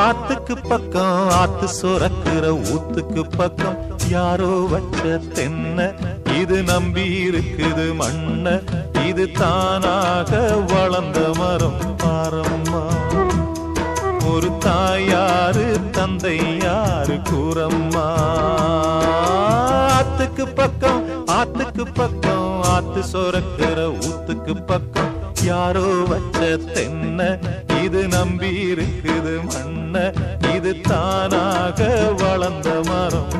ஆத்துக்கு பக்கம் ஆத்து சுரக்கிற ஊத்துக்கு பக்கம் யாரோ வச்ச தென்ன இது நம்பி இருக்குது மண்ண இது தானாக வளர்ந்த மரம் பாரம்மா ஒரு தாயாரு தந்தை யாரு கூறம்மா ஆத்துக்கு பக்கம் ஆத்து சுரக்கிற ஊத்துக்கு பக்கம் யாரோ வச்ச தென்ன இது நம்பி இருக்குது மண்ண இது தானாக வளர்ந்த மரம்